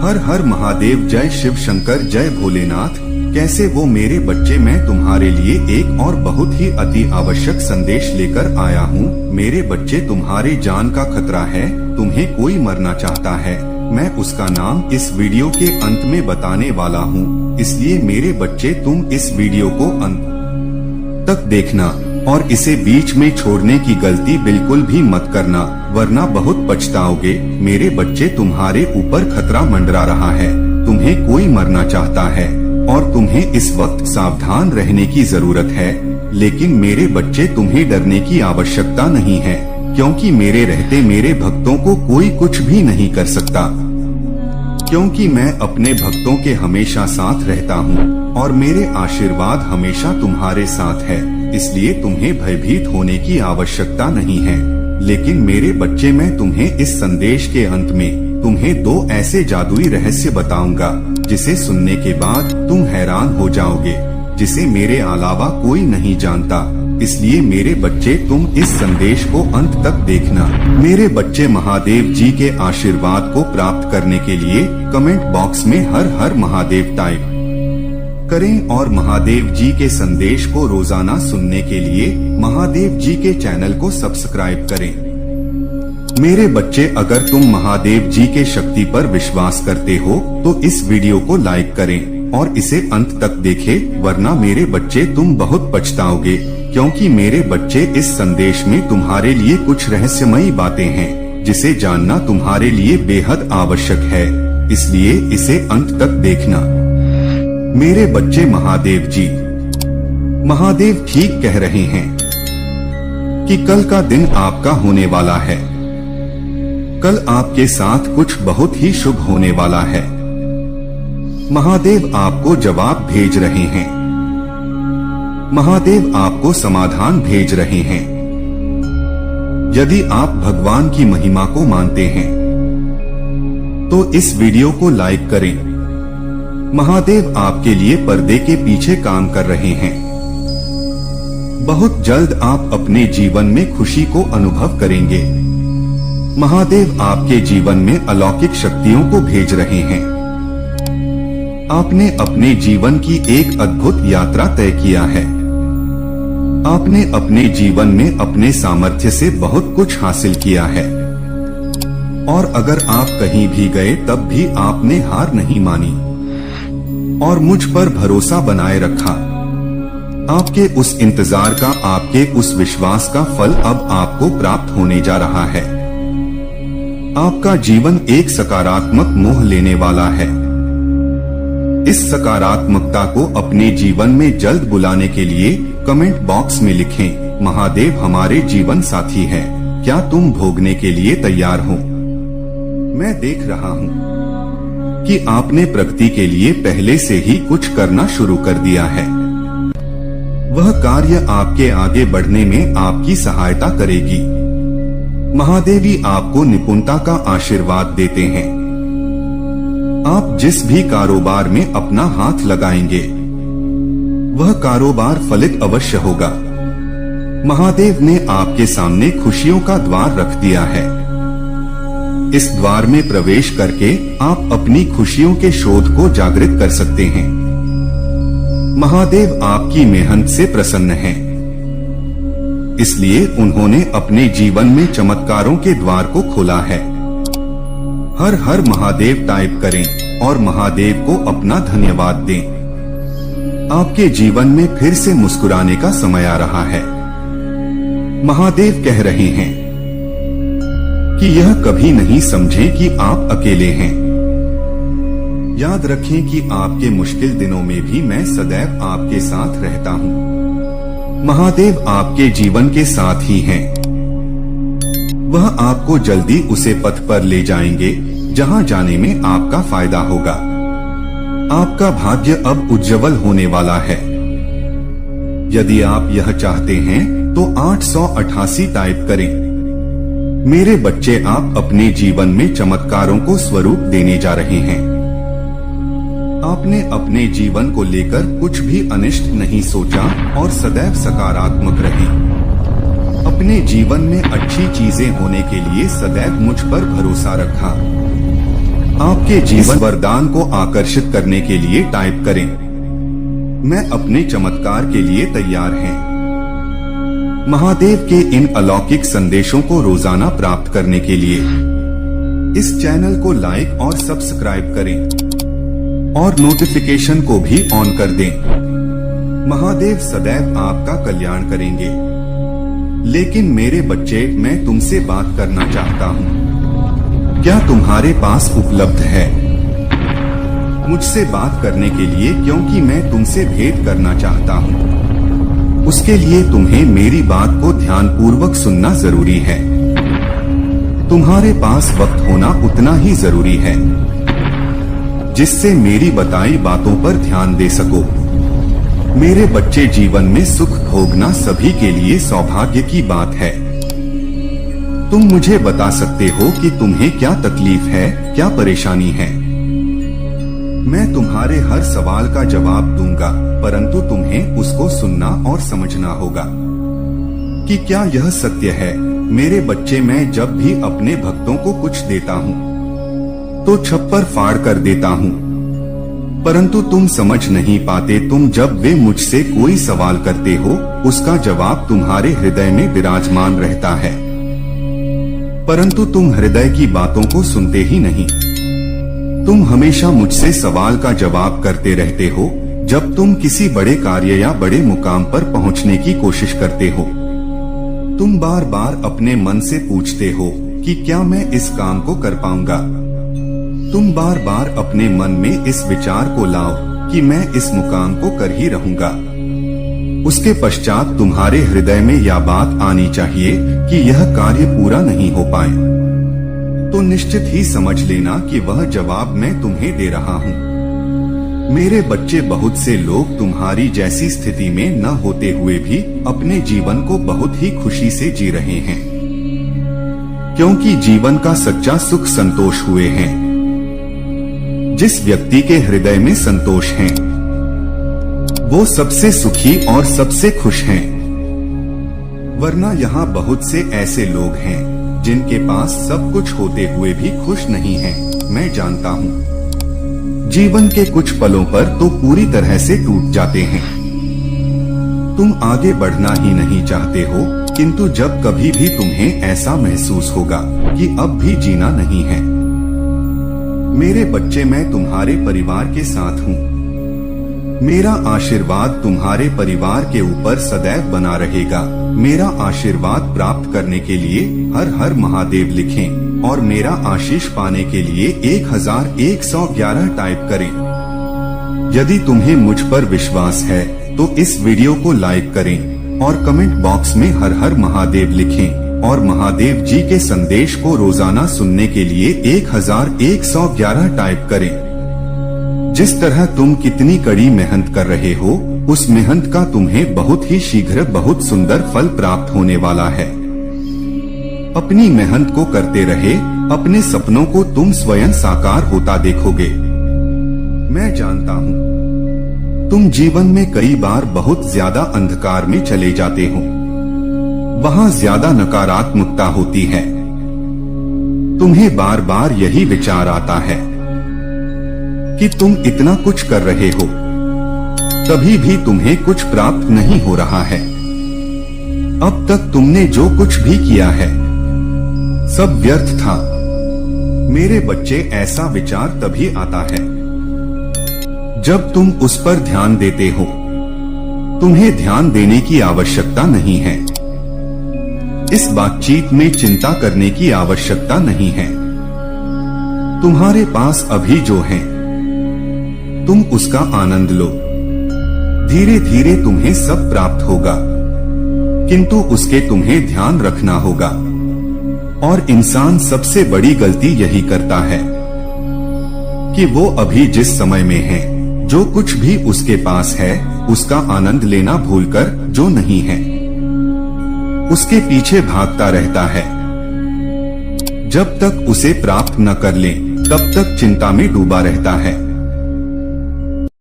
हर हर महादेव, जय शिव शंकर, जय भोलेनाथ। कैसे वो मेरे बच्चे, मैं तुम्हारे लिए एक और बहुत ही अति आवश्यक संदेश लेकर आया हूँ। मेरे बच्चे, तुम्हारे जान का खतरा है, तुम्हें कोई मरना चाहता है। मैं उसका नाम इस वीडियो के अंत में बताने वाला हूँ, इसलिए मेरे बच्चे तुम इस वीडियो को अंत तक देखना और इसे बीच में छोड़ने की गलती बिल्कुल भी मत करना, वरना बहुत पछताओगे। मेरे बच्चे, तुम्हारे ऊपर खतरा मंडरा रहा है, तुम्हें कोई मरना चाहता है और तुम्हें इस वक्त सावधान रहने की जरूरत है। लेकिन मेरे बच्चे, तुम्हें डरने की आवश्यकता नहीं है, क्योंकि मेरे रहते मेरे भक्तों को कोई कुछ भी नहीं कर सकता, क्योंकि मैं अपने भक्तों के हमेशा साथ रहता हूँ और मेरे आशीर्वाद हमेशा तुम्हारे साथ है, इसलिए तुम्हें भयभीत होने की आवश्यकता नहीं है। लेकिन मेरे बच्चे, मैं तुम्हें इस संदेश के अंत में तुम्हें 2 ऐसे जादुई रहस्य बताऊंगा, जिसे सुनने के बाद तुम हैरान हो जाओगे, जिसे मेरे अलावा कोई नहीं जानता। इसलिए मेरे बच्चे, तुम इस संदेश को अंत तक देखना। मेरे बच्चे, महादेव जी के आशीर्वाद को प्राप्त करने के लिए कमेंट बॉक्स में हर हर महादेव टाइप करें और महादेव जी के संदेश को रोजाना सुनने के लिए महादेव जी के चैनल को सब्सक्राइब करें। मेरे बच्चे, अगर तुम महादेव जी के शक्ति पर विश्वास करते हो तो इस वीडियो को लाइक करें और इसे अंत तक देखें, वरना मेरे बच्चे तुम बहुत पछताओगे, क्योंकि मेरे बच्चे, इस संदेश में तुम्हारे लिए कुछ रहस्यमयी बातें हैं, जिसे जानना तुम्हारे लिए बेहद आवश्यक है, इसलिए इसे अंत तक देखना। मेरे बच्चे, महादेव ठीक कह रहे हैं कि कल का दिन आपका होने वाला है। कल आपके साथ कुछ बहुत ही शुभ होने वाला है। महादेव आपको जवाब भेज रहे हैं, महादेव आपको समाधान भेज रहे हैं। यदि आप भगवान की महिमा को मानते हैं तो इस वीडियो को लाइक करें। महादेव आपके लिए पर्दे के पीछे काम कर रहे हैं। बहुत जल्द आप अपने जीवन में खुशी को अनुभव करेंगे। महादेव आपके जीवन में अलौकिक शक्तियों को भेज रहे हैं। आपने अपने जीवन की एक अद्भुत यात्रा तय किया है। आपने अपने जीवन में अपने सामर्थ्य से बहुत कुछ हासिल किया है और अगर आप कहीं भी गए तब भी आपने हार नहीं मानी और मुझ पर भरोसा बनाए रखा। आपके उस इंतजार का, आपके उस विश्वास का फल अब आपको प्राप्त होने जा रहा है। आपका जीवन एक सकारात्मक मोह लेने वाला है। इस सकारात्मकता को अपने जीवन में जल्द बुलाने के लिए कमेंट बॉक्स में लिखें, महादेव हमारे जीवन साथी हैं, क्या तुम भोगने के लिए तैयार हो? मैं देख रहा हूँ कि आपने प्रगति के लिए पहले से ही कुछ करना शुरू कर दिया है। वह कार्य आपके आगे बढ़ने में आपकी सहायता करेगी। महादेवी आपको निपुणता का आशीर्वाद देते हैं। आप जिस भी कारोबार में अपना हाथ लगाएंगे वह कारोबार फलित अवश्य होगा। महादेव ने आपके सामने खुशियों का द्वार रख दिया है। इस द्वार में प्रवेश करके आप अपनी खुशियों के शोध को जागृत कर सकते हैं। महादेव आपकी मेहनत से प्रसन्न हैं, इसलिए उन्होंने अपने जीवन में चमत्कारों के द्वार को खोला है। हर हर महादेव टाइप करें और महादेव को अपना धन्यवाद दें। आपके जीवन में फिर से मुस्कुराने का समय आ रहा है। महादेव कह रहे हैं कि यह कभी नहीं समझें कि आप अकेले हैं। याद रखें कि आपके मुश्किल दिनों में भी मैं सदैव आपके साथ रहता हूँ। महादेव आपके जीवन के साथ ही हैं। वह आपको जल्दी उसे पथ पर ले जाएंगे जहां जाने में आपका फायदा होगा। आपका भाग्य अब उज्जवल होने वाला है। यदि आप यह चाहते हैं तो 888 टाइप करें। मेरे बच्चे, आप अपने जीवन में चमत्कारों को स्वरूप देने जा रहे हैं। आपने अपने जीवन को लेकर कुछ भी अनिष्ट नहीं सोचा और सदैव सकारात्मक रहे। अपने जीवन में अच्छी चीजें होने के लिए सदैव मुझ पर भरोसा रखा। आपके जीवन वरदान को आकर्षित करने के लिए टाइप करें, मैं अपने चमत्कार के लिए तैयार हैं। महादेव के इन अलौकिक संदेशों को रोजाना प्राप्त करने के लिए इस चैनल को लाइक और सब्सक्राइब करें और नोटिफिकेशन को भी ऑन कर दें। महादेव सदैव आपका कल्याण करेंगे। लेकिन मेरे बच्चे, मैं तुमसे बात करना चाहता हूँ। क्या तुम्हारे पास उपलब्ध है मुझसे बात करने के लिए? क्योंकि मैं तुमसे भेंट करना चाहता हूँ। उसके लिए तुम्हें मेरी बात को ध्यानपूर्वक सुनना जरूरी है। तुम्हारे पास वक्त होना उतना ही जरूरी है जिससे मेरी बताई बातों पर ध्यान दे सको। मेरे बच्चे, जीवन में सुख भोगना सभी के लिए सौभाग्य की बात है। तुम मुझे बता सकते हो कि तुम्हें क्या तकलीफ है, क्या परेशानी है। मैं तुम्हारे हर सवाल का जवाब दूंगा, परंतु तुम्हें उसको सुनना और समझना होगा कि क्या यह सत्य है। मेरे बच्चे, मैं जब भी अपने भक्तों को कुछ देता हूँ तो छप्पर फाड़ कर देता हूँ, परंतु तुम समझ नहीं पाते। तुम जब वे मुझसे कोई सवाल करते हो, उसका जवाब तुम्हारे हृदय में विराजमान रहता है, परंतु तुम हृदय की बातों को सुनते ही नहीं। तुम हमेशा मुझसे सवाल का जवाब करते रहते हो जब तुम किसी बड़े कार्य या बड़े मुकाम पर पहुंचने की कोशिश करते हो। तुम बार बार अपने मन से पूछते हो कि क्या मैं इस काम को कर पाऊंगा। तुम बार बार अपने मन में इस विचार को लाओ कि मैं इस मुकाम को कर ही रहूंगा। उसके पश्चात तुम्हारे हृदय में यह बात आनी चाहिए कि यह कार्य पूरा नहीं हो पाए, तो निश्चित ही समझ लेना कि वह जवाब मैं तुम्हें दे रहा हूँ। मेरे बच्चे, बहुत से लोग तुम्हारी जैसी स्थिति में न होते हुए भी अपने जीवन को बहुत ही खुशी से जी रहे हैं, क्योंकि जीवन का सच्चा सुख संतोष हुए हैं। जिस व्यक्ति के हृदय में संतोष है, वो सबसे सुखी और सबसे खुश हैं। वरना यहाँ बहुत से ऐसे लोग हैं जिनके पास सब कुछ होते हुए भी खुश नहीं हैं। मैं जानता हूँ जीवन के कुछ पलों पर तो पूरी तरह से टूट जाते हैं। तुम आगे बढ़ना ही नहीं चाहते हो, किंतु जब कभी भी तुम्हें ऐसा महसूस होगा कि अब भी जीना नहीं है, मेरे बच्चे, मैं तुम्हारे परिवार के साथ हूँ। मेरा आशीर्वाद तुम्हारे परिवार के ऊपर सदैव बना रहेगा। मेरा आशीर्वाद प्राप्त करने के लिए हर हर महादेव लिखें और मेरा आशीष पाने के लिए 1111 टाइप करें। यदि तुम्हें मुझ पर विश्वास है तो इस वीडियो को लाइक करें और कमेंट बॉक्स में हर हर महादेव लिखें और महादेव जी के संदेश को रोजाना सुनने के लिए 1111 टाइप करें। जिस तरह तुम कितनी कड़ी मेहनत कर रहे हो, उस मेहनत का तुम्हें बहुत ही शीघ्र बहुत सुंदर फल प्राप्त होने वाला है। अपनी मेहनत को करते रहे, अपने सपनों को तुम स्वयं साकार होता देखोगे। मैं जानता हूँ तुम जीवन में कई बार बहुत ज्यादा अंधकार में चले जाते हो, वहाँ ज्यादा नकारात्मकता होती है। तुम्हें बार बार यही विचार आता है कि तुम इतना कुछ कर रहे हो, तभी भी तुम्हें कुछ प्राप्त नहीं हो रहा है। अब तक तुमने जो कुछ भी किया है सब व्यर्थ था। मेरे बच्चे, ऐसा विचार तभी आता है जब तुम उस पर ध्यान देते हो। तुम्हें ध्यान देने की आवश्यकता नहीं है। इस बातचीत में चिंता करने की आवश्यकता नहीं है। तुम्हारे पास अभी जो है तुम उसका आनंद लो। धीरे धीरे तुम्हें सब प्राप्त होगा, किंतु उसके तुम्हें ध्यान रखना होगा। और इंसान सबसे बड़ी गलती यही करता है कि वो अभी जिस समय में है, जो कुछ भी उसके पास है, उसका आनंद लेना भूलकर जो नहीं है उसके पीछे भागता रहता है। जब तक उसे प्राप्त न कर ले, तब तक चिंता में डूबा रहता है।